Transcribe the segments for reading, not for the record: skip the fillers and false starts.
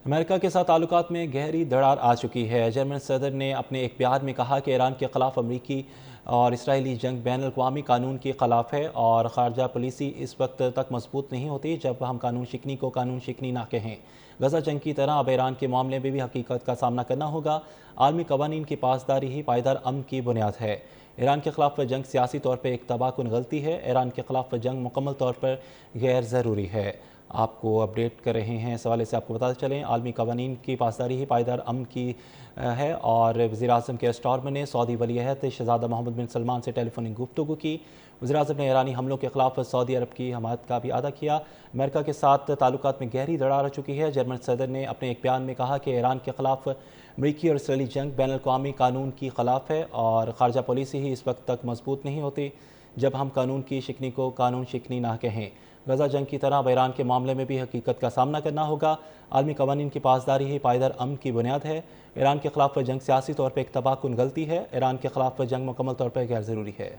امریکہ کے ساتھ تعلقات میں گہری درار آ چکی ہے۔ جرمن صدر نے اپنے ایک بیان میں کہا کہ ایران کے خلاف امریکی اور اسرائیلی جنگ بین الاقوامی قانون کے خلاف ہے اور خارجہ پالیسی اس وقت تک مضبوط نہیں ہوتی جب ہم قانون شکنی کو قانون شکنی نہ کہیں۔ غزہ جنگ کی طرح اب ایران کے معاملے میں بھی حقیقت کا سامنا کرنا ہوگا۔ عالمی قوانین کی پاسداری ہی پائیدار امن کی بنیاد ہے۔ ایران کے خلاف جنگ سیاسی طور پر ایک تباہ کن غلطی ہے۔ ایران کے خلاف جنگ مکمل طور پر غیر ضروری ہے۔ آپ کو اپڈیٹ کر رہے ہیں اس حوالے سے آپ کو بتاتے چلیں عالمی قوانین کی پاسداری ہی پائیدار امن کی ہے اور وزیراعظم کیئر سٹارمر نے سعودی ولی عہد شہزادہ محمد بن سلمان سے ٹیلی فونک گفتگو کی۔ وزیراعظم نے ایرانی حملوں کے خلاف سعودی عرب کی حمایت کا بھی اعادہ کیا۔ امریکہ کے ساتھ تعلقات میں گہری درار آ چکی ہے۔ جرمن صدر نے اپنے ایک بیان میں کہا کہ ایران کے خلاف امریکی اور اسرائیلی جنگ بین الاقوامی قانون کی خلاف ہے اور خارجہ پالیسی ہی اس وقت تک مضبوط نہیں ہوتی جب ہم قانون کی شکنی کو قانون شکنی نہ کہیں۔ غزہ جنگ کی طرح اب ایران کے معاملے میں بھی حقیقت کا سامنا کرنا ہوگا۔ عالمی قوانین کی پاسداری ہی پائیدار امن کی بنیاد ہے۔ ایران کے خلاف جنگ سیاسی طور پر ایک تباہ کن غلطی ہے۔ ایران کے خلاف جنگ مکمل طور پر غیر ضروری ہے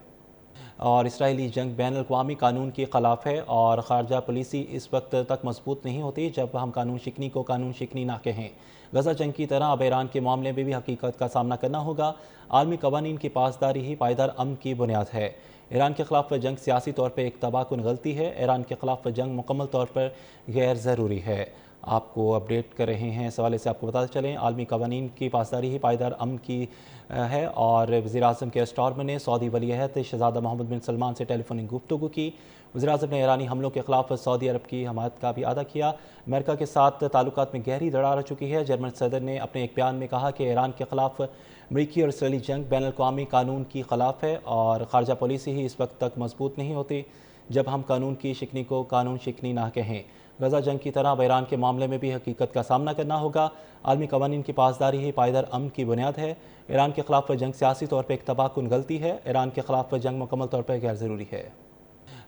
اور اسرائیلی جنگ بین الاقوامی قانون کے خلاف ہے اور خارجہ پالیسی اس وقت تک مضبوط نہیں ہوتی جب ہم قانون شکنی کو قانون شکنی نہ کہیں۔ غزہ جنگ کی طرح اب ایران کے معاملے میں بھی حقیقت کا سامنا کرنا ہوگا۔ عالمی قوانین کی پاسداری ہی پائیدار امن کی بنیاد ہے۔ ایران کے خلاف جنگ سیاسی طور پر ایک تباہ کن غلطی ہے۔ ایران کے خلاف جنگ مکمل طور پر غیر ضروری ہے۔ آپ کو اپڈیٹ کر رہے ہیں اس حوالے سے آپ کو بتاتے چلیں عالمی قوانین کی پاسداری ہی پائیدار امن کی ہے اور وزیراعظم کیئر سٹارمر نے سعودی ولی عہد شہزادہ محمد بن سلمان سے ٹیلی فونک گفتگو کی۔ وزیراعظم نے ایرانی حملوں کے خلاف سعودی عرب کی حمایت کا بھی اعادہ کیا۔ امریکہ کے ساتھ تعلقات میں گہری درار آ چکی ہے۔ جرمن صدر نے اپنے ایک بیان میں کہا کہ ایران کے خلاف امریکی اور اسرائیلی جنگ بین الاقوامی قانون کی خلاف ہے اور خارجہ پالیسی ہی اس وقت تک مضبوط نہیں ہوتی جب ہم قانون کی شکنی کو قانون شکنی نہ کہیں۔ غزہ جنگ کی طرح اب ایران کے معاملے میں بھی حقیقت کا سامنا کرنا ہوگا۔ عالمی قوانین کی پاسداری ہی پائیدار امن کی بنیاد ہے۔ ایران کے خلاف جنگ سیاسی طور پر ایک تباہ کن غلطی ہے۔ ایران کے خلاف جنگ مکمل طور پر غیر ضروری ہے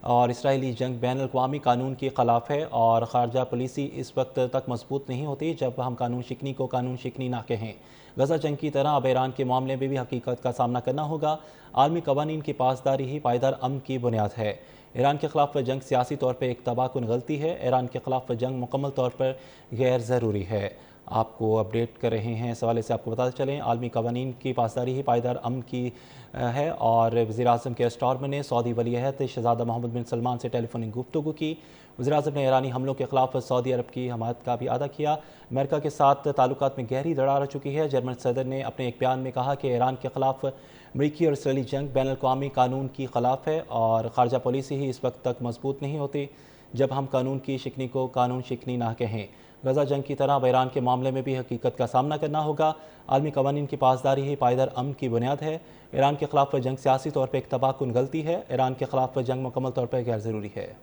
اور اسرائیلی جنگ بین الاقوامی قانون کے خلاف ہے اور خارجہ پالیسی اس وقت تک مضبوط نہیں ہوتی جب ہم قانون شکنی کو قانون شکنی نہ کہیں۔ غزہ جنگ کی طرح اب ایران کے معاملے میں بھی حقیقت کا سامنا کرنا ہوگا۔ عالمی قوانین کی پاسداری ہی پائیدار امن کی بنیاد ہے۔ ایران کے خلاف جنگ سیاسی طور پر ایک تباہ کن غلطی ہے۔ ایران کے خلاف جنگ مکمل طور پر غیر ضروری ہے۔ آپ کو اپڈیٹ کر رہے ہیں اس حوالے سے آپ کو بتاتے چلیں عالمی قوانین کی پاسداری ہی پائیدار امن کی ہے اور وزیراعظم کیئر سٹارمر نے سعودی ولی عہد شہزادہ محمد بن سلمان سے ٹیلی فونک گفتگو کی۔ وزیراعظم نے ایرانی حملوں کے خلاف سعودی عرب کی حمایت کا بھی اعادہ کیا۔ امریکہ کے ساتھ تعلقات میں گہری درار آ چکی ہے۔ جرمن صدر نے اپنے ایک بیان میں کہا کہ ایران کے خلاف امریکی اور اسرائیلی جنگ بین الاقوامی قانون کی خلاف ہے اور خارجہ پالیسی ہی اس وقت تک مضبوط نہیں ہوتی جب ہم قانون کی شکنی کو قانون شکنی نہ کہیں۔ غزہ جنگ کی طرح اب ایران کے معاملے میں بھی حقیقت کا سامنا کرنا ہوگا۔ عالمی قوانین کی پاسداری ہی پائیدار امن کی بنیاد ہے۔ ایران کے خلاف جنگ سیاسی طور پر ایک تباہ کن غلطی ہے۔ ایران کے خلاف جنگ مکمل طور پر غیر ضروری ہے